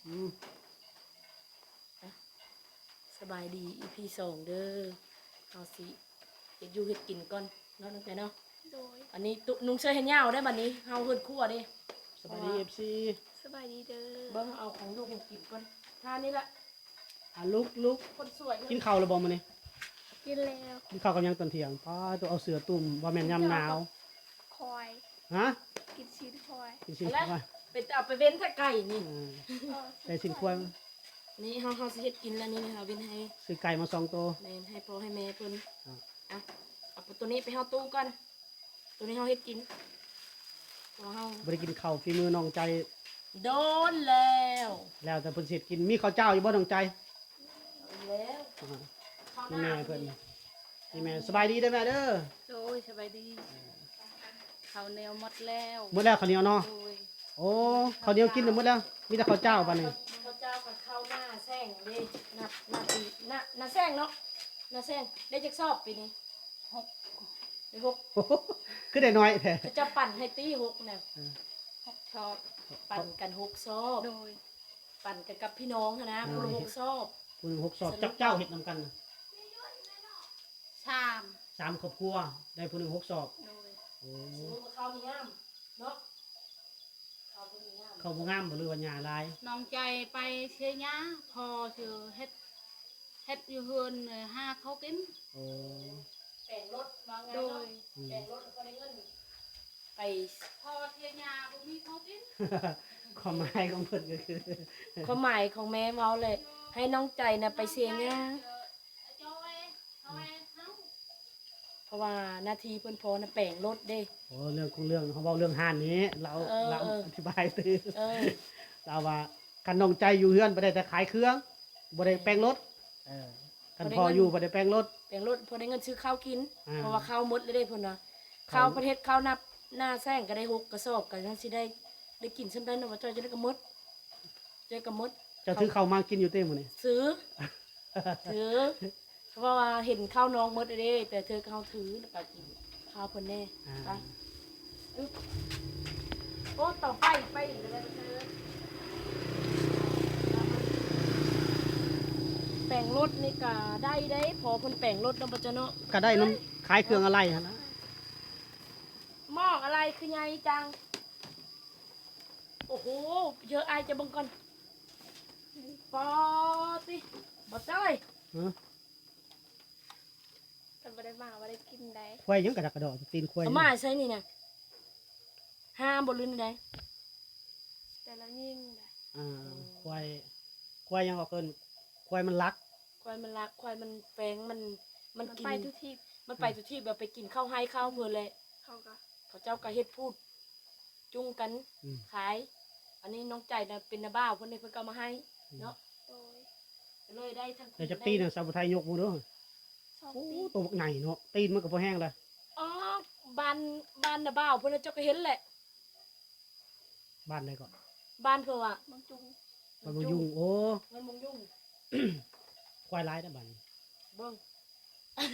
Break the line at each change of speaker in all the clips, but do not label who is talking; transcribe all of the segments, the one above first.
อืม
สบายดี EP 2เด้อเอาสิเฮ็ดอยู่เฮ็ดกินก่อนเนาะตั้งแต่เนาะ
โดย
อันนี้ตุนุงเสื้อเฮ็ดยาวได้บัดนี้เฮาเฮ็ดครัวเด้
สบายดีFC
สบายดีเด้อ
เบิ่งเอาของลูกกินก่อนท่านี้ละ
ลุก
คนสวย
กินข้าวแล้วบ่มื้อนี้
กินแล้ว
กินข้าวกับหยังตอนเที่ยงป้าตัวเอาเสือตุ่มว่าแม่นยามหนาว
คอย
ฮะ
กินชีสคอย
กินสิ
แล้ว
ว่า
ไปเอาไปเว้นถ้าไก่นี่
แต่สินควร
นี่เฮาสิเฮ็ดกินแล้วนี่นะคะเว้นให้
ซื้อไก่มา2ตัว
แม่ให้พ่อให้แม่เพิ่น
อ่ะ
เอาตัวนี้ไปเฮาตู้ก่อนตัวนี้เฮาเฮ็ดกินตัวเฮา
บ่ได้กินข้าวฝีมือน้องใจ
โดนแล้ว
แล้วแต่เพิ่นสิเฮ็ดกินมีข้าวเจ้าอยู่บ่น้องใจ
แล้ว
อ่า
ข้าวห
นี่
น้า
แม่เพิ่นนี่แม่สบายดีเด้อแม่เด้อ
โดยสบายดีเขาวเหนียวหมดแล้ว
หมดแล้วข้าวเหนียวเนาะ
โดย
โอ้ข้าวเหนียวกินหมดแล้วมีแต่ข้าวเจ้าบัดนี้
ข้าวเจ้ากับข้าวหน้าแซงเด้หน้าปีหน้าแซงเนาะหน้าแซงได้จักสอบปีนี้ได้หก
โอ้โหคือได้น้อยแท้
เขาจะปั่นให้ตีหกเนี่ย
ชอบ
ปั่นกันหกซอบ
โดย
ปั่นกันกับพี่น้องนะคนละหกซอบ
ผู้หนึง6สอบจักเจ้าเฮ็ดนำกันน่ะ
ชาม
3ครอบครัวได้ผู้หนึง6สอบ
โดย
โอ้
สมมติว่าข้าวนี่งามเนาะข้าวนี่งาม
ข้าวบ่งามบ่หรือว่าหญ้าหลาย
น้องใจไปเชียร์ยาพอเชื่อเฮ็ดอยู่เฮือนห้าเขากิน
โอ้
แต่งรถวางงาน
โด
เนาะ
ย
แต่งรถก็ได้เงินไป
พอเชียร์ยาบ่มีเขากิน
ความหมายของเพิ่นก็คือ
ความหมายของแม่เมาเลย ให้น้องใจนะไปเสียงาน
จอยเอาไว้เฮา
เพราะว่าหน้าที่เพิ่นพอนะแปลงรถเด้
โอ้เรื่องของเรื่องเขาเว้าเรื่องห้านนี้เรา
เออ
เรา
เออ
อธิบายตื้อ
เออ
เราว่าคันน้องใจอยู่เฮือนบ่ได้แต่ขายเครื่องบ่ได้แปลงรถเออคันพออยู่บ่ได้แปลงรถ
แปลงรถพอได้เงินซื้อข้าวกิน
อ่า
เพราะว่าข้าวหมดเลยได้เพิ่นว่าข้าวประเทศข้าวนับหน้าแซงก็ได้6กระสอบก็จังสิได้กินซั่นได้เนาะว่าจ้อยจะได้กระมดจะกระมด
เจะถือเข้าวมากินอยู่เต้มื้อนี้
ซื้อ ถือเพราะว่าเห็นข้าวน้องหมดเลยเด้แต่เธอก็เอาถือแล้วก็กินข้าวเพิ่นแน่
อ่า
ไปอึ๊บโอ้ต่อไปอีกแล้วเธอแปลงรถนี่ก็ได้พอเพิ่นแปลงรถเนาะบ่จ้ะเนาะ
ก็ได้น้ำขายเครื่องอะไรหั่นนะ
หม้ออะไรคือไงจัง โอ้โห เยอะอายจะบังก่อนปอติบ่จ้อย
ฮะ
แต่ไม่ได้มาไม่ได้กินได้
ควายยังกระดักกระดอกตีนควาย
เอามาใส่นี่นะห้ามบ่ลืนได้
แต่ละยิ่งได้
อ่าควายยังก็เกินควายมันรัก
ควายมันรักควายมันแฝงมัน
มัน
กิน
ไปทุกที่
มันไปทุกที่แบบไปกินข้าวให้ข้าวเพิ่นเลย
เขาก็
เขาเจ้าก็เฮ็ดพูด จุ้งกัน
อืม
ขาย อันนี้น้องใจน่ะเป็นนาบ้าวเพิ่นเลยเพิ่นก็เอามาให้เนาะ
โดย
ก็เลยได้ทั้ง
แต่จักตีนน่ะสาวไทยยกมือเด้อ
สอง
โอ้
ปี
ตัวบักใหญ่เนาะตีนมันก็บ่แห้งเลย
อ๋อบ้านนาบ้าวเพิ่นน่ะเจ้าก็เห็นแหละ
บ้านใดก่อน
บ้านเพิ่นอ่ะ
บางจุง
บ้านบ่ยุ่งโอ้
มันมงยุ่ง
ควายร้ายนะบ้านนี้
เบิ่ง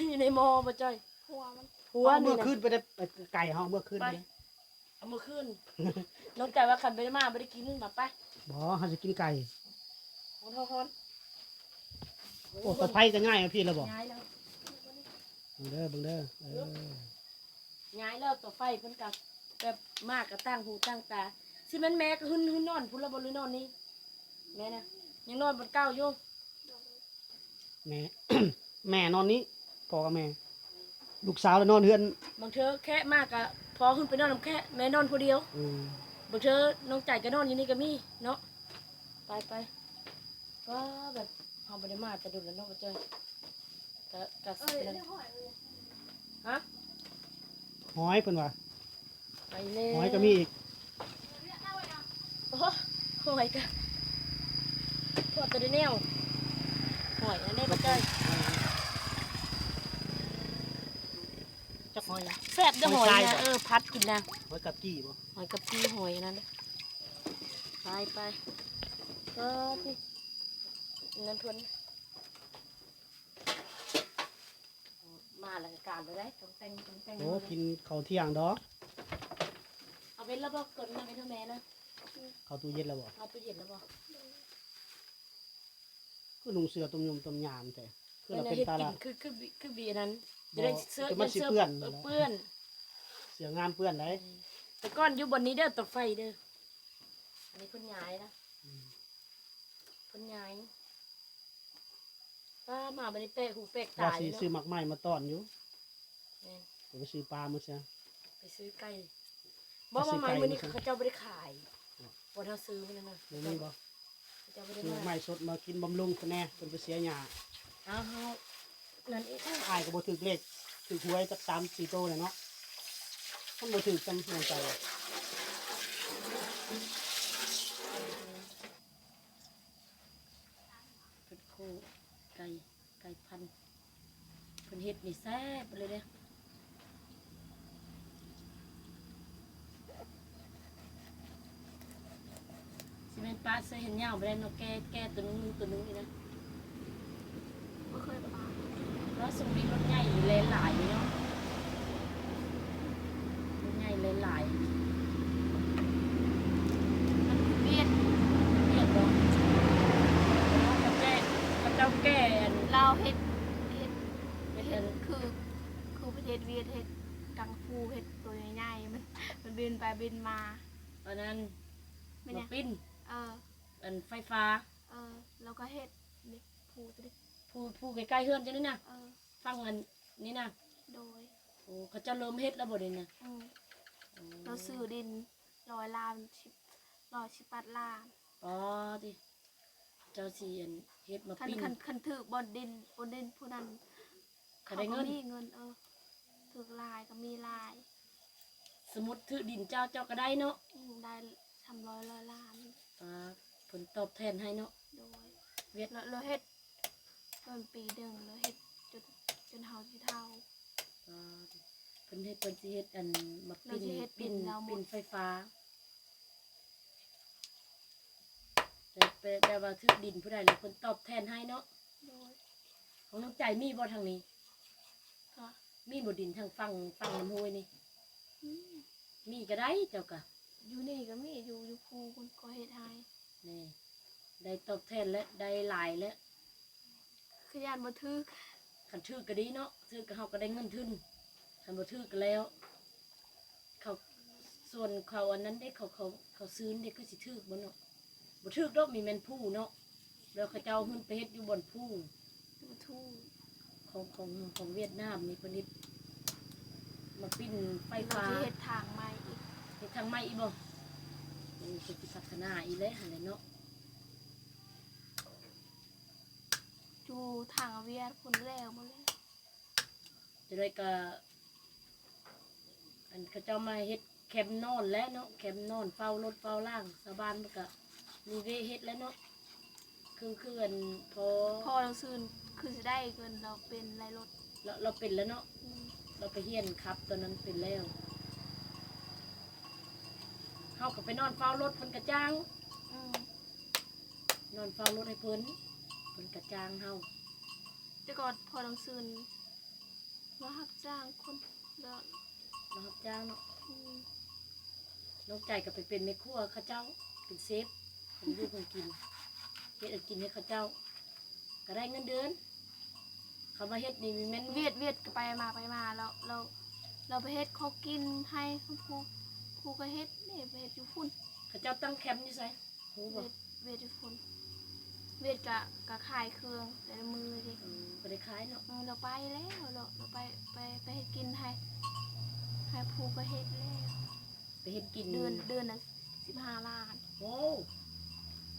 อยู่ในหมอบ่จ้อย
หัวมัน
หัว
เอา
นี่
เมื่อ
นะ
คืนไปได้ไปไก่เฮาเมื่อคืน
ไป
ไป
เอามาขึ้น น้องใจว่าขันไปได้มาไม่ได้กินแบบไป
บ่เฮาจะกินไก่
ฮอนฮอน
โอ้ตะไคร้ก็ง่ายอะพี่แล้วบ่
ย้ายแล้ว
เบิ่งเด้อเบิ่งเด้อ
ย้ายแล้วต่อไฟเพิ่นกับแบบมากกับตั้งหูตั้งตาสิแม่นแม่ก็หึ่นนอนพุ่นละบ่หรือนอนนี่แม่นะยังนอนบนเก้าอยู่
แม่ แม่นอนนี้พ่อกับแม่ ลูกสาวแล้วนอนเฮือน
บางเธอแค่มากกะพอขึ้นไปนอนน้ำแค่แม่นอนผู้เดียว
อืม
บางเธอน้องใจก็นอนอยู่นี่ก็มีเนาะไปก็แบบเฮาบ่ได้มาแต่ดุแล้วเนาะบ่เจอก็
เอ้ยได้หอยเลย
ฮะ
หอยเพิ่นว่า
ไปเลย
หอยก็มีอีก
โอ้หอยก็ทอดตัวเดียวแนวหอยอันนี้บ่จ้อย
จักหอยอะ
แซ่บเด้อหอย
หอยทราย
นะ
บ่
พัดกินนะ
หอยกับกี้บ่
หอยกับพี่หอยนั่นไปก็ที่นั่นทวนมาแล้วก็การไปได้ต้องแต่ง
โอ้กินข้าวเที่ยงดอก
เอาเป็นแล้วบ่เกิดมาเป็นเท่าแม่นะ
ข้าวตู้เย็นแล้วบ่
เอาตู้เย็นแล้วบ่
คือลุงเสือตุ่มยมตุ่มยามแต่คือเราเป็น
เฮ็ด
ตา
กิ
ละ
นคือบีอันนั้นจะได้เสื้อ
แต่มันสิเปื้อน
เปื้อน
เสืองามเปื้อนได้
แต่ก้อนอยู่บนนี้เด้อตัวไฟเด้ออันนี้เพิ่นย้ายนะเพิ่นย้ายป้ามาบัดนี้แปะหูแปะ
ว่า
ตา
สิ
อยู่
ซื้อ
เนาะ
หมักไม้มาต้อนอยู่
แม่น
เดี๋ยวไปซื้อปลามาเสีย
ไปซื้อไก่บ่มาใหม่มื้อนี้เขาเจ้าบ่ได้ขายบ่เท่าซื้อมื้อนั้นน่ะ
เดี๋ยวนี้บ่
เขาเจ้าบ่ได้
ซื้อหมัก
มา
ไม้สดมากินบำรุงคะแนนเพิ่นไปเสียหญ้า
อ้าวเฮานั่นเอง
อายก็บ่ถูกเลขถูกหวยจัก3-4โตเลยเนาะมันบ่ถูกจำนวนใจ
เพิ่นโคไก่พันธุ์เพิ่นเฮ็ดนี่แซ่บเลยเด้อสิแม่นป้าใส่เห็นยาวบ่ได้เนาะแก้ตัวนึงนี่นะ
บ่เคยปลา
แล้วสมบีรถใหญ่หลายๆเนาะรถใหญ่หลาย
มันเวียด
ๆเรียกบ่เขาเจ้าแก่อัน
เราเฮ็ด
เป็น
เฮ็
อั
ด
น
คือประเทศเวียดเฮ็ดกังฟูเฮ็ดตัวใหญ่ๆมันบินไปบินมา
อันนั้น
ไม่
มา
เนี่ย
ปิ้น
เออ
อันไฟฟ้า
แล้วก็เฮ็ดนี่ผูตัวนี้
ผู้ใกล้ๆเฮือนจังนี่นะ
เออ
ฟังอันนี้นะ
โดย
โอ้เขาเจ้าเริ่มเฮ็ดแล้วบ่ได้นะ
เราซื้อดิน118 ล้าน
อ๋อติเจ้าสิอันเฮ็ดมา
คัน
ปิ้น
คันถือบนดินผู้นั้น
เขาได้เงิน
ก็มีเงินถือลายก็มีลาย
สมมุติถือดินเจ้าก็ได้เนาะ
ได้300 ล้าน
อ่าผลตอบแทนให้เนาะ
โดย
เวียด
เราเฮ็ดเป็นปีหนึ่งเราเฮ็ดจนเฮาสิเท่า
อ่าเพิ่นสิเฮ็ดอันมาปิ้น
เราสิเฮ็ดปิ้นเราหมด
ปิ้นไฟฟ้าแต่ว่าถือดินผู้ใดแล้วเพิ่นตอบแทนให้เนาะ
โดย
ของน้องใจมีบ่ทางนี้
ก็
มีบ่ดินทางฝั่งน้ำห้วยนี่
อืม
มีก็ได้เจ้าก็
อยู่นี่ก็มีอยู่ภูคุณก็เฮ็ดให้
นี่ได้ตอบแทนและได้หลายและ
คือยานบ่ถึก
คันถือก็ดีเนาะถือก็เฮาก็ได้เงินทุนคันบ่ถือก็แล้ว เขาส่วนเขาอันนั้นได้เขาซื้อเด็กก็สิถือบ่เนาะบ่ถือดอกมีแม่นผู้เนาะแล้วเขาเจ้าขึ้นไปเฮ็ดอยู่บนผู้
อยู่ทู่
ของเวียดนามนี่เพิ่นเฮ็ดมาปิ้นไฟ
เรา
ฟ้า
สิเฮ็ดทางใหม่อีก
เฮ็ดทางใหม่อีกบ่โอ้เพิ่นสิพัฒนาอีกแล้วหั่นแหละเนาะ
อยู่ทางเวียดพุ่นแล้วหมดแล้ว
จะได้ก็อันเขาเจ้ามาเฮ็ดแคมป์นอนแล้วเนาะแคมป์นอนเฝ้ารถเฝ้าล่างชาวบ้านมันก็มีเวเฮ็ดแล้วเนาะคืออันพอ
พอเราซื้อคือสิได้เงินเราเป็นรายรถ
เราเป็นแล้วเนาะ
อืม
เราไปเฮียนครับตอนนั้นเป็นแล้วเฮาก็ไปนอนเฝ้ารถเพิ่นกระจ้าง
อืม
นอนเฝ้ารถให้เพิ่นกระจ้างเฮา
แต่ก่อนพอเราซื้อมารับจ้างคนเดิน
เรารับจ้างเนาะ
อืม
น้องใจก็ไปเป็นแม่ครัวเขาเจ้าเป็นเซฟของอยู่ของกินเฮ็ดให้กินให้เขาเจ้าก็ได้เงินเดือนเขามาเฮ็ดนี่มีแม่น
เวียดก็ไปมาแล้วเราไปเฮ็ดเขากินให้ผู้ก็เฮ็ดนี่ไปเฮ็ดอยู่พุ่น
เขาเจ้าตั้งแคมป์อยู่ไสฮู้บ่
เวียดอยู่พุ่นเวียดก็ขายเครื่องแต่ละมือดิ
ก็ได้ขายเนาะ
เราไปแล้วเราไปเฮ็ดกินให้ผู้ก็เฮ็ดแล้ว
ไปเฮ็ดกิน
เดือนละ15 ล้าน
โอ้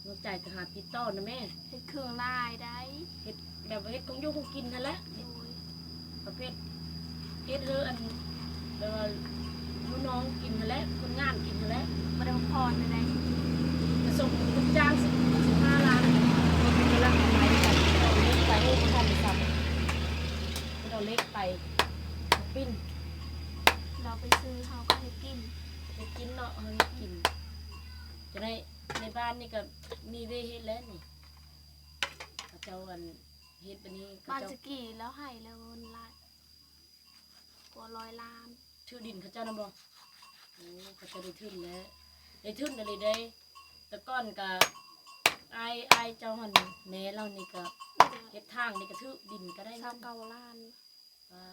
น้องใจก็หาติดต่อนะแม่
เฮ็ดเครื่องลายได้
เฮ็ดแบบว่าเฮ็ดของอยู่ของกินนั่นแหละ
โดย
ประเภทเฮ็ดเธออันแบบว่าลูกน้องกินนั่นแหละคนงานกินนั่นแหละ
บ่ได้พรได้
จะส่งลูกจ้าง15 ล้านมันเป็นกำลังกำไรกันเอาเล็กไปให้เขาทำซ้ำเราเล็กไปปิ้น
เราไปซื้อเฮาก็ให้กิน
ไปกินเนาะเอาให้กิน จะได้ในบ้านนี่ก็มีเวเฮ็ดแล้วนี่เขาเจ้าอันเฮ็ดบันนี้เขา
บ้าน
เจ้า
สกีแล้วให้แล้วเงินล้านกว่า100 ล้าน
ชื่อดินเขาเจ้านำบ่โอ้เขาเจ้าได้ทึนแล้วได้ทึนอะไรได้แต่ก้อนก็ ไอเจ้าหันแม่เรานี่ก็เฮ็ดทางนี่ก็ถือดินก็ได้
ชาว
เนาะ
เก่าล้าน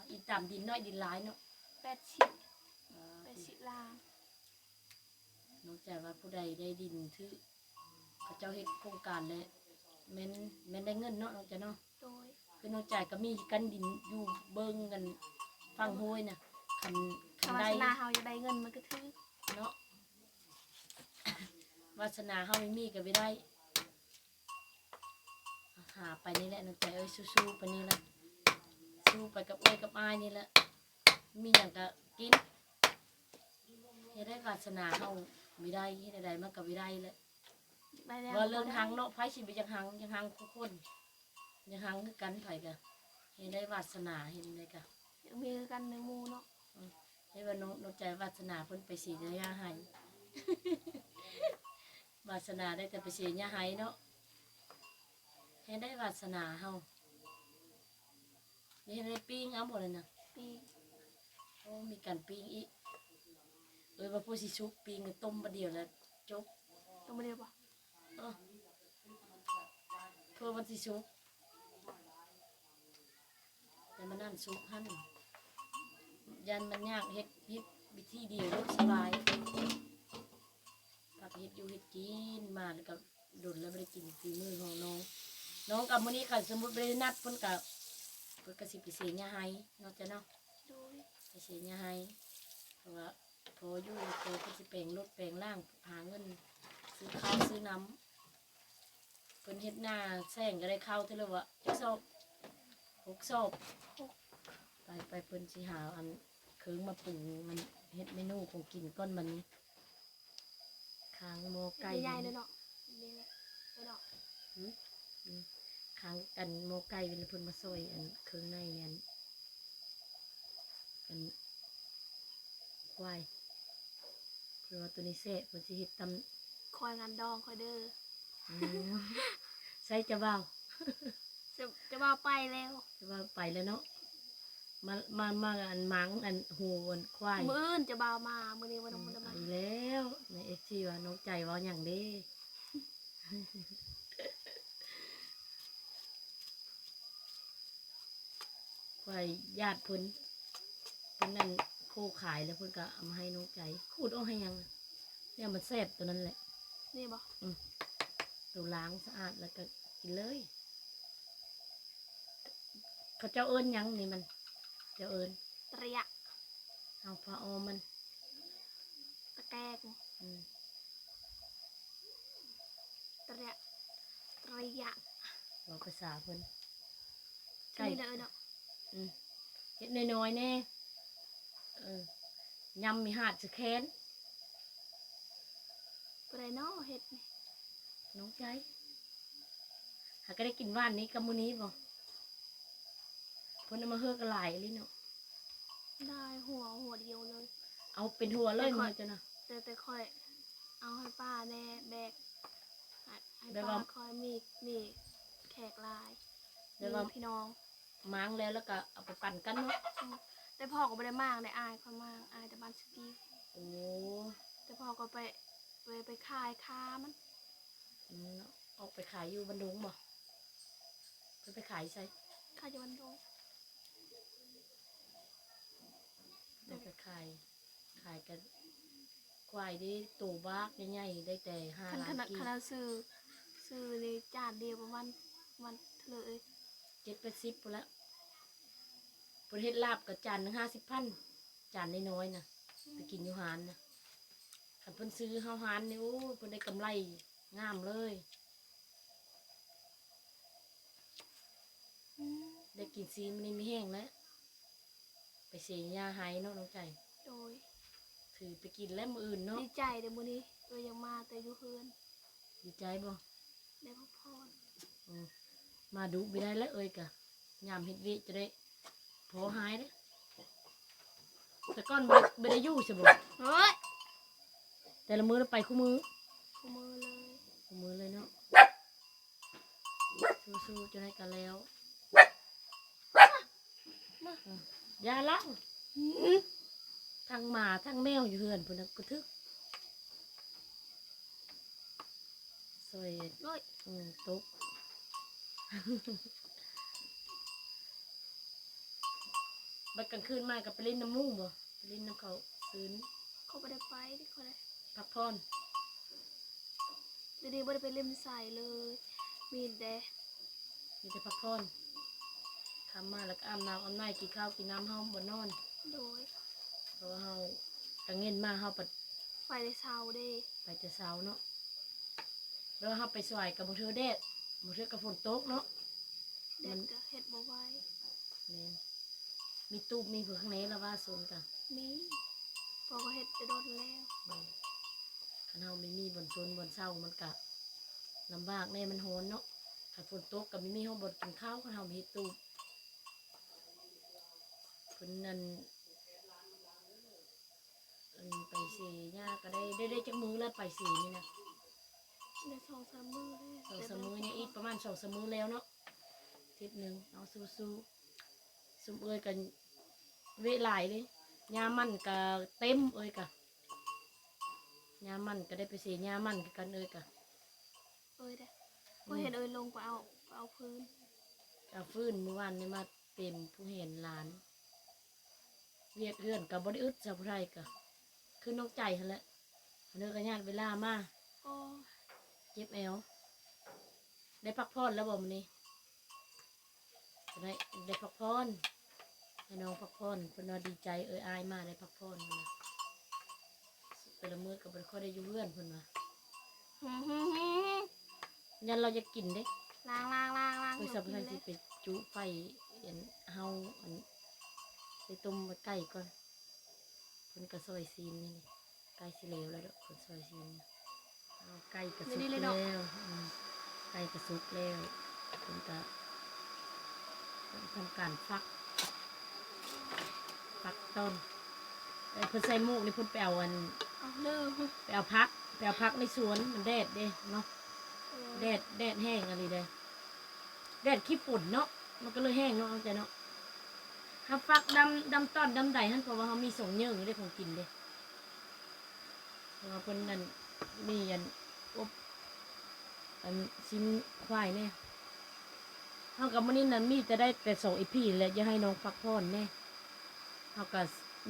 อีตามดินน้อยดินหลายเนาะ
80ล้าน
นอกจากว่าผู้ใดได้ดินถือเขาเจ้าเฮ็ดโครงการแล้วแม่นได้เงินเนาะน้องจ้ะเนาะ
โดย
คือนอกจากก็มีกันดินอยู่เบิ่งกันฟังห้วยน่ะคัน
ถ้า
ได้
วาสนาเฮาอยากได้เงินมันก็ถือ
เนาะ วาสนาเฮาไม่มีก็ไม่ได้หาไปนี่แหละน้องใจเอ้ยสู้ๆไปนี่แหละสู้ไปกับเอ้ยกับอ้ายนี่แหละมีอย่างก็กินเฮ็ดได้วาสนาเฮาไม่ได้เฮ็ดใดๆมันก็ไม่ได้แหละ
ได้แล้ว
ว่าเรื่องหังเนาะไผสิไปจังหังทุกคนยังหังคือกันไผก็เฮ็ดได้วาสนาเฮ็ดได้ก็
มีกันในหมู่เนาะ
ให้ว่าน้องใจวาสนาเพิ่นไปสีเนื้อยาให้ วาสนาได้แต่ไปสียาให้เนาะให้ได้วาสนาเฮานี่ได้ปิ้งเอาหมดเลยนะ
ปี
โอ้มีการปิ้งอีกว่าผู้สิชุบปิ้งต้มประเดี๋ยวแล้วจบ
ต้องมาเรียกบ่
เออเพื่อมันสิชุบแต่มันนั่นชุบหั่นยันมันยากเฮ็ดวิธีเดียวสบายผักเฮ็ดอยู่เฮ็ดกินมาแล้วก็ดุนแล้วไม่ได้กินฝีมือของน้องกับมื้อนี้ค่ะสมมุติบ่ได้นัดเพิ่นก็สิไปเสียหญ้าให้เนาะจ้ะเนาะ
โดย
ไปเสียหญ้าให้เพราะว่าพออยู่โตก็สิแปลงรถแปลงร่างหาเงินซื้อข้าวซื้อน้ำเพิ่นเฮ็ดหน้าแซงก็ได้ข้าวเท่าไหร่วะจักซอบ6ซอบไปเพิ่นสิหาอันเครื่องมาปรุงมันเฮ็ดเมนูของกินก้อนมันค้างหม้อไก่
ใหญ่ๆเลยเนาะนี่แหละเนาะ
ค้างกันหม้อไก่เป็นเพิ่นมาซอยอันเครื่องในอันควายเพื่อว่าตัวนี้แซ่บเพิ่นสิเฮ็ดตำ
คอยงานดองคอยเด้อ
ใส่จะเบา
จะมาไปแล้ว
จะเบาไปแล้วเนาะมาอันหมังอันหูอันควาย
มื้ออื่นจะบ่าวมามื้อนี้บ่ต้องมา
ไปแล้วในเอฟซีว่าน้องใจเว่าอย่างเด้ ควายญาติเพิ่นนั่นโคขายแล้วเพิ่นก็เอามาให้น้องใจขูดเอาให้ยังเนี่ยมันแซ่บตัวนั้นแหละ
นี่บ่
ตัวล้างสะอาดแล้วก็กินเลย เขาเจ้าเอิญยังนี่มันเจ้าเอิญ
ตระยะ
เอาผ้าออมมัน
ตะแกง
อืม
ตระยะ
บอกภาษาเพิ่น
ใช่เลยเนาะ
เฮ็ดน้อยๆแน่ยำมีหาดสะแคน
บ่ได้เนาะเฮ็ดนี่
น้องใจหาก็ได้กินว่านนี้กับมื้อนี้บ่เพิ่นเอามาเฮือกหลายเลยเนาะ
ได้หัวเดียวเลย
เอาเป็นหัวเลยมื้อจ้ะนะ
แต่ค่อยเอาให้ป้าแน่แบกให้
แบบ
ป้า
ว่า
คอยมีแขกหลาย
แบบว่า
มีพี่น้อง
ม้างแล้วก็เอาไปปั่นกันเนาะ
แต่พ่อก็ไม่ได้มากได้อายค่อยมากอายแต่บ้านสกี
โอ้
แต่พ่อก็ไปขายค้ามัน
เนาะออกไปขายอยู่บันดุงบ่เพิ่นไปขายใส่
ขายอยู่วันโดง
ออกไปขายกันควายได้ตัวบากใหญ่ๆได้แต่5
ข
ล้าน
นาด
กี
ขนาดซื้อในจานเดียวประมาณวันเท่าเลย
7-80พุ่นละเพิ่นเฮ็ดลาบกับจานหนึง50,000จานน้อยๆน่ะไปกินอยู่หานน่ะคันเพิ่นซื้อเฮาหานนี่โอ้ยเพิ่นได้กำไรงามเลย ได้กินซีมันนี่ไม่แห้งแล้วไปเสียยาหายเนาะน้องใจ
โดย
ถือไปกินแล้วมืออื่นเนาะ
ดีใจเดี๋ยวมื้อนี้ยังมาแต่อยู่เฮือน
ดีใจบ่
ได้พักผ่อน
มาดูไม่ได้แล้วเอ้ยกะยามเฮ็ดวิจะได้พอหายเด้แต่ก่อนไม่ได้อยู่ใช่บ่
เฮ้ย
แต่ละมื้อเราไปคู่มือ
คู่มือเลย
คู่มือเลยเนาะสู้ๆจะได้กันแล้วยาละทั้งหมาทั้งแมวอยู่เฮือนพุ่นน่ะกระทึก ซอย
ร้อย
ตกบัดกลางคืนมากับไปเล่นน้ำมู่บ่ไปเล่นน้ำเขาซื้น
เขาบ่ได้ไปที่เขาได้
พักผ่อน
เดี๋ยวนี้บ่ได้ไปเล่นสายเลย มีแต่
มีแต่พักผ่อนคำมาแล้วก็อาบน้ำอาบน้ำกินข้าวกินน้ำเฮาบ่นอน
โดย
เพราะว่าเฮากังเงินมาเฮาปัด
ไปในเช้าเด้
ไปแต่เช้าเนาะแล้วเฮาไปสวายกับบ่เทื่อแดดบ่เทื่อกับฝนตกเนาะ
เด็ดก็เฮ็ดบ่ไหว
แม่นมีตูบมีเผือกข้างในแล้วว่าโซนกัน
มีพอก็เฮ็ดจะโดนแล้ว
คันเฮาไม่มีบนโซนบนเช้ามันก็ลำบากแน่มันโหนเนาะถ้าฝนตกก็ไม่มีเฮาบ่กินข้าวคันเฮาบ่เฮ็ดตูบเพิ่นนั่นไปเสียหญ้าก็ได้จักมื้อแล้วไปเสียนี่นะ
ได้2-3 มื้อแล้ว
2-3มื้อเนี่ยอีกประมาณ2-3มื้อแล้วเนาะอาทิตย์หนึงเอาสู้ๆซุมเอ้ยกันเวหลายเลยยามมันก็เต็มเอ้ยกะยามมันก็ได้ไปเสียยามมันคือกันเอ้ยกะ
เอ้ยเด้ก็เห็นเอ้ยลงไปเอาพื้น
เอาฟื้นเมื่อวานนี่มาเป็นผู้เห็นหลานเวียดเอื้อนกับบริอึดสาวไทยกะคือน้องใจหั่นแหละเนื้อกันญาติเวลามา
ก็
เจ็บแอวได้พักผ่อนแล้วบอกมันนี่ได้พักผ่อนให้น้องพักผ่อนเพิ่นว่าดีใจเอ้ยอายมาได้พักผ่อนนะแต่ละมื้อก็บ่ค่อยได้อยู่เพื่อนเพิ่นว่ายันเราจะกินเด้
ล้าง
เอ้ยสาวไทยสิไปจุไฟอันเฮาอันไปต้มไก่ก่อนเพิ่นก็ซอยซีนนี่ไก่สิเหลวแล้วเด้อเพิ่นซอยซีนเอาไก่กระสุกแล้วไก่กระสุกแล้วเพิ่นก็ทำการฟักต้นเพิ่นใส่หมูกนี่เพิ่นไปเอาอัน
เอาเลิก
ไปเอาพักในสวนมันแดดเด้เนาะแดดแห้งอะไรเด้แดดขี้ฝุ่นเนาะมันก็เลยแห้งเนาะเข้าใจเนาะถ้าฟักดำต้นดำใดท่านเพราะว่าเขามีส่งเยื่ออยู่ได้ของกินเด้เพราะว่าเพิ่นนั่นมีอันอบอันชิ้นควายเนี่ยเฮากับมื้อนี้นั่นมีแต่ได้แต่ส่งอีพี่แหละอย่าให้น้องพักผ่อนแน่เฮาก็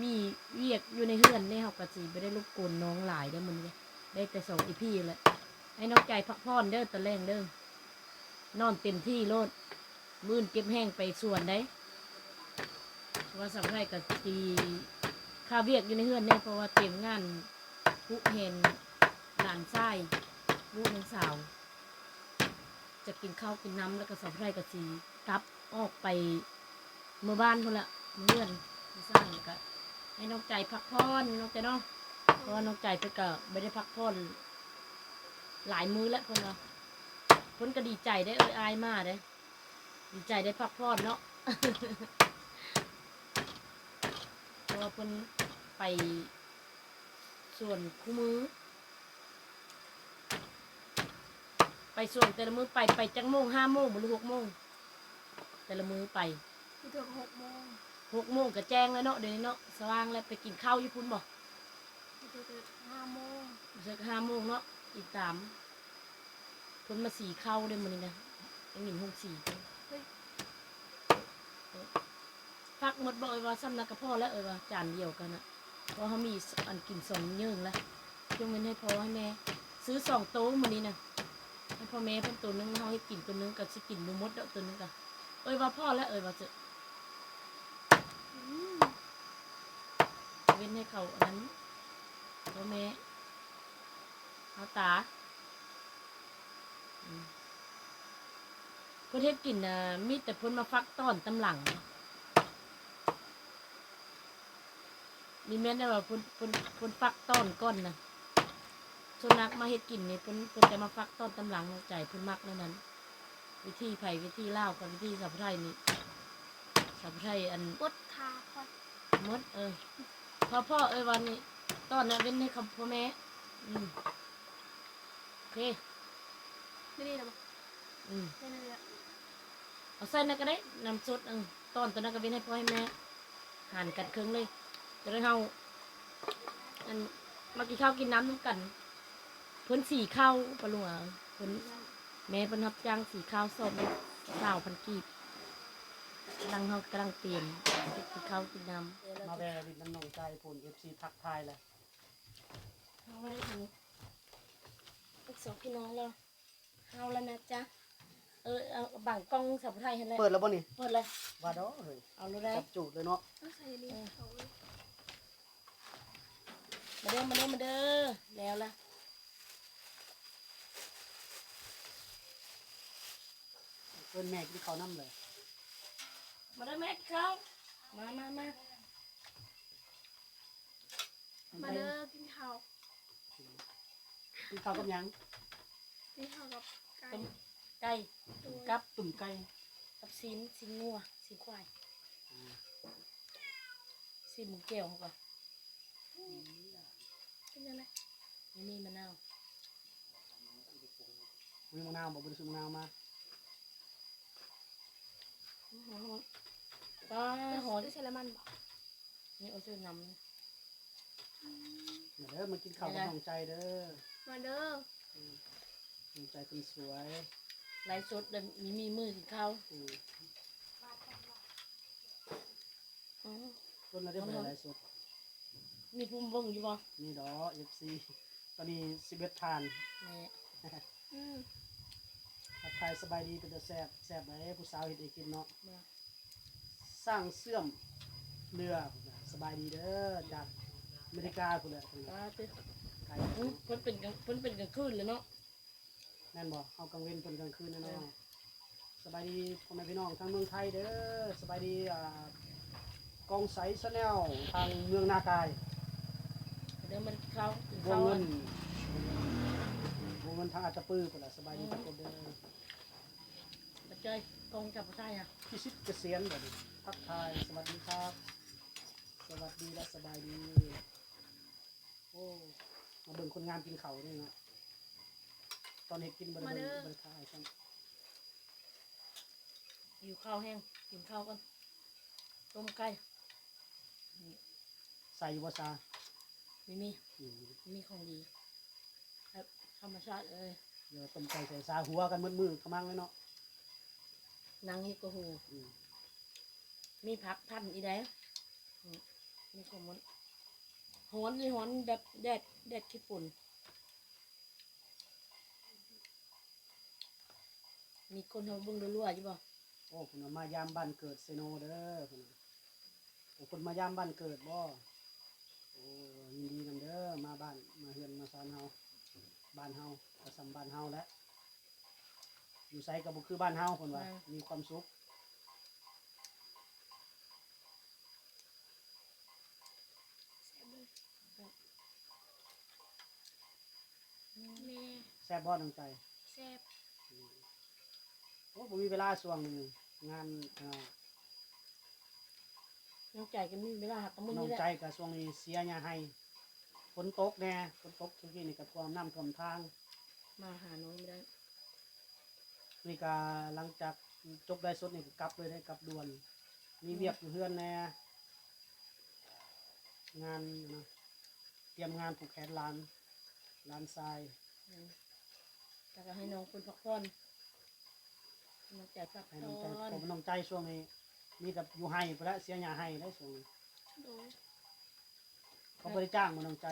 มีเวียกอยู่ในเฮือนเนี่ยเฮาก็สิบ่ได้รบกวนน้องหลายได้อมื้อนี้ได้แต่ส่งอีพี่แหละให้น้องใจพักผ่อนเด้อตะแรงเด้อนอนเต็มที่โลดมื้นเก็บแห้งไปส่วนได้ว่าสำไรก็ตีค่าเวียกอยู่ในเฮือนเนี่ยเพราะว่าเตรียมงานผู้เห็นหลานชายลูกน้องสาวจะกินข้าวกินน้ำแล้วก็สำไรก็สีกลับออกไปเมื่อบ้านพุ่นละเมื่อนสร้างก็ให้น้องใจพักผ่อนน้องใจเนาะเพราะว่าน้องใจเพิ่นก็ไม่ได้พักผ่อนหลายมื้อแล้วเพิ่นว่าเพิ่นก็ดีใจได้อายมาได้ดีใจได้พักผ่อนเนาะ เพราะว่าเพิ่นไปส่วนคู่มือไปส่วนแต่ละมือไปจังโมง5 โมงหรือ6 โมงแต่ละมือไป
ที่ถึง6 โมง
6 โมงก็แจ้งแล้วเนาะเดี๋ยวนี้เนาะสว่างแล้วไปกินข้าวอยู่พุ่นบ่
ที่ถึง5 โมง
สัก5 โมงเนาะอีก3เพิ่นมาสีข้าวได้มื้อนี้นะยังหนิห้องสีเพิ่น
เฮ้ย
ฟักหมดบ่เอ้ยว่าซ้ำนักกระเพาะแล้วเอ้ยว่าจานเดียวกันน่ะเพราะเขามีอันกิน2 ยื่งแล้วจงเว้นให้พ่อให้แม่ซื้อ2 โต๊ะมื้อนี้น่ะให้พ่อแม่เพิ่นตัวนึงเฮาให้กินตัวนึงก็สิกินบ่หมดดอกตัวนึงก็เอ้ยว่าพ่อแล้วเอ้ยว่าจะ
อืม
เว้นให้เขาอันนั้นพ่อแม่เอาตาเพิ่นเฮ็ดกินน่ะมีแต่เพิ่นมาฟักต้อนตำหลังนี่แม่นได้ว่าเพิ่นฟักต้อนก้อนน่ะสุนัขมาเฮ็ดกินนี่เพิ่นจะมาฟักต้อนตำหลังน้องใจเพิ่นมักนั่นนั้นวิธีไผวิธีลาวกับวิธีสาวไทยนี่สาวไทยอัน
ปดขาก่อน
หมดพ่อเอ้ยวันนี้ตอนนั้นเว้นให้คำพ่อแม่โอเค
นี่นะบ่ นี่
เอาใส่นั่นก็ได้น้ำสดตอนตัวนั้นก็เว้นให้พ่อให้แม่หั่นกันครึ่งเลยจะได้เฮาอันมากินข้าวกินน้ำน้ำกันเพิ่นสีข้าวปะลุง เพิ่นแม่เพิ่นรับจ้างสีข้าวสด20,000กีบกำลังเตรียมสีข้าวกินน้ำ
มาแวะดินน้ำนองใจพุ่น FC ทักทายแหละ
เอาไว้ถึงอีก2พี่น้องแล้วเอาแล้วนะจ๊ะเอาบังกล้องสับไทยให้เลย
เปิดแล้วบ่นี่
เปิดเลย
ว่าดอเฮ้ย
เอาเลยได้
จับจูดเลยเนาะ
ต้องใส่ลิ้นเขาเลย
มาเด้อแล้วล่ะ
เพิ่นแม่กินข้าวน้ำเลย
มาเด้อแม่เขามา
มาเด้อกินข้าว
กินข้าวกับหยัง
กินข้าวกับไก่
ต้มไก่
ตัว
กับ
ตุ่มไก่
ซีนงัวซีนควายซีนหมูแก้วเขาก่อน
เป็นยังไง
มีมะนาว
มีมะนาวบ่บ่ได้ซื้อมะนาวมา
ปลาหอน
ได้ใส่ละมันบอก
นี่เอาซื้อน้
เดี๋ยวเด้อมากินข้าวกับน้องใจเด้อ
มาเด้อ
น้องใจคนสวย
ำไล่สดเลยมีมือกินข้าว
อืม
อ๋อ
ต้นละได้บ่ได้หลายสด
มีพุ่มเบิ่งอยู่บ่
นี่ดอ FC ตอนนี้11ทาน
แม่
อืม
ทักทายสบายดีเป็นตาแซ่บแซ่บเลยผู้สาวเฮ็ดให้กินเนาะ
มา
สร้างเสื่อมเรือพุ่นน่ะสบายดีเด้อจากอเมริกาพุ่นน่ะพุ่น
ป
น่ะ
ลาเต้
ไกล
เพิ่นเป็นกลางคืนเลยเนาะ
แม่นบ่เฮากลางเว้นเพิ่นกลางคืนแน่นอนสบายดีพ่อแม่พี่น้องทางเมืองไทยเด้อสบายดีกองใสชาแนลทางเมืองนากาย
เดี๋ยวมันเข้ากิน
วง
ข้าว
เงินวงเงินทางอาจจะปื้อพุ่นน่ะสบายดีทุกคนเด้อ
มาเจอกองจับผู้ชายอ่ะ
พิชิตเกษียณบัดนี้ทักทายสวัสดีครับ สวัสดีและสบายดีโอ้มาเบิ่งคนงานกินข้าวนี่เนาะตอนเฮ็ดกินบ่ได้เบิ่งบ่ได้ถ่ายกัน
อยู่ข้าวแห้งกินข้าวกันต้มไก่
ใส่บ่ซา
มี
อืม
มีของดีครับธรรมชาติเลย
เดี๋ยวต้มไก่ใส่ซาหัวกันมืดๆกะมังเลยเนาะ
นางนี่ก็หู
อืม
มีผักพันอีได้มีของมันฮ้อนนี่ฮ้อนแบบแดดขี้ฝุ่นมีคนเขาเบิ่งรัวๆอยู่บ่
โอ้เพิ่นว่ามายามบ้านเกิดเซโนเด้อเพิ่นน่ะโอ้เพิ่นมายามบ้านเกิดบ่โอ้ยินดีนำเด้อมาบ้านมาเฮือนมาซานเฮาบ้านเฮาก็สำบ้านเฮาแหละอยู่ไสก็บ่คือบ้านเฮาเพิ่นว่ามีความสุข
แซ่บเลย
อืม
แม่
แซ่บบ่น้องใจ
แซ่บ
โอ้ผมมีเวลาช่วงหนึงงาน
น้องใจก็มีเวลาหักกับมือ
น้อง
นี่แหละ
ใจกับช่วงนี้เสียหญ้าให้ฝนตกแน่ฝนตกทุกทีนี่ก็ท่วมน้ำท่วมทาง
มาหาน้องไม่ได้
นี่ก็หลังจากจบได้สดนี่ก็กลับเลยได้กลับด่วน มีเวียกอยู่เฮือนแน่งานนะเตรียมงานผูกแขนร้านทราย
แต่ก็ให้น้องคนพักผ่อนน้องใจพัก
ให้
ผ่
น้องใจ
อน
ผมน้องใจช่วงนี้มีแต่อยู่ให้ไปแล้วเสียหญ้าให้ได้ช่วงนี้
โดย
เขาบ่ได้จ้างบ่น้องใจ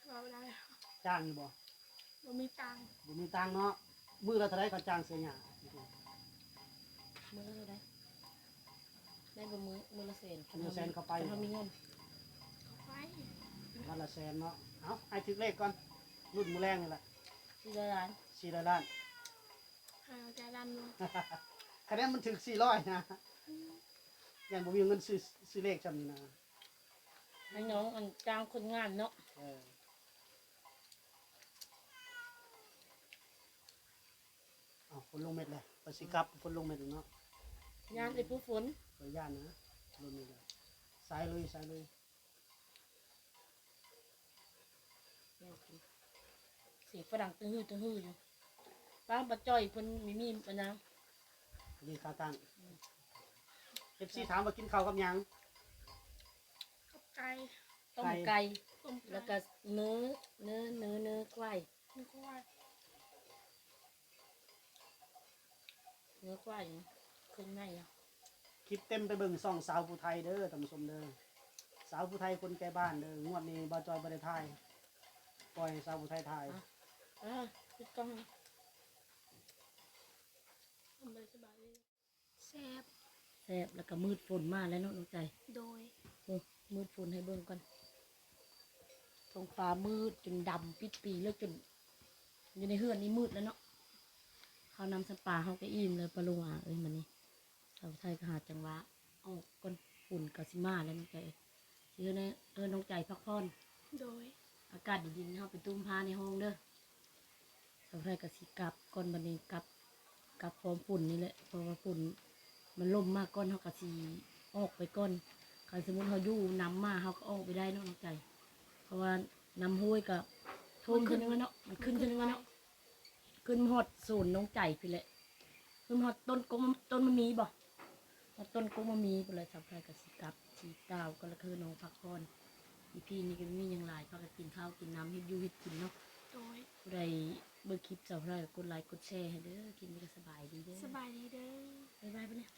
เราได้
จ้างอยู่บ่
บ่มีตังค์
บ่มีตังค์เนาะมื้อละเท่าไหร่เขาจ้างเสียหญ้า
มือละได้ได้บ่มือละแสน
มื้อแสนเข้าไป
ถ้ามีเงิน
ไว้
วันละแสนเนาะเอาให้ถึกเลขก่อนรุ่นมื้อแรงนี่แหละ
ที่ละล้าน
400ล้าน
หาใจดำเนาะ
คะแนนมันถึง400นะยังบ่มีเงินซื้อเลขจำนี้นะ
ให้น้องอันจ้างคนงานเนาะ
เออเอาคนลงเม็ดเลยไปสิกลับคนลงเม็ดเนาะ
งานไอ้ผู้ฝน
ขออนุญาตนะรุ่นนี้เลยสายเลยสายเลย
สีฝรั่งตึ้งหื้ออยู่ป้าบัดจ้อยเพิ่นมีปะนาง
ดีขาตั้งFC ถามว่ากินข้าวกับหยัง
กับไก่
ต้มไก่
ต้มไก่
แล้วก็เนื้อควาย
นึกว่า
เนื้อกว่าอยู่เครื่องในอ่ะ
คลิปเต็มไปเบิ่งซ่องสาวผู้ไทยเด้อท่านผู้ชมเด้อสาวผู้ไทยคนแก่บ้านเด้องวดนี้บ่จอยบ่ได้ถ่ายปล่อยให้สาวผู้ไทยถ่าย
ปิดกล้อง
มันบ่สบายดี
แซ่บ
แซ่บแล้วก็มืดฝนมาแล้วเนาะน้องใจ
โดย
โอ้มืดฝนให้เบิ่งก่อนท้องฟ้ามืดจนดำปิดปีแล้วจนอยู่ในเฮือนนี่มืดแล้วเนาะเขานำสปาเขาก็อิ่มเลยปลาลุงอ่ะเอ้ยมันนี่ชาวไทยก็หาจังหวะออกก้นฝุ่นกาซิมาแล้วน้องใจเชื่อนะน้องใจพักผ่อน
โดย
อากาศดีๆเขาไปตุ้มผ้าในห้องเด้อชาวไทยก็สิกลับก่อนบันนี้กลับพร้อมฝุ่นนี่แหละเพราะว่าฝุ่นมันล่มมากก้อนเขาก็สิออกไปก้อนคันสมมติเขาอยู่น้ำมาเขาก็ออกไปได้เนาะน้องใจ เพราะว่าน้ำห้วยกับท่วมขึ้นนึงแล้วเนาะมันขึ้นขึ้นนึงแล้วเนาะขึ้นหอดศูนย์น้องใจพี่แหละขึ้นหอดต้นมะมีบ่หอดต้นกุ้งมะมีไปเลยชาวไทยก็สิกลับสีดาวก็ละคือน้องพักผ่อนอีพี่นี่ก็มีอย่างไรพักกันกินข้าวกินน้ำเฮ็ดอยูเฮ็ดกินเนาะ
โดย
ผู้ใดเบิ่งคลิปเจ้าไทยกดไลค์กดแชร์ให้เด้อกินไปก็สบายดีเด้อ
สบายดีเด้อ
บ๊ายบายปะเนี่ย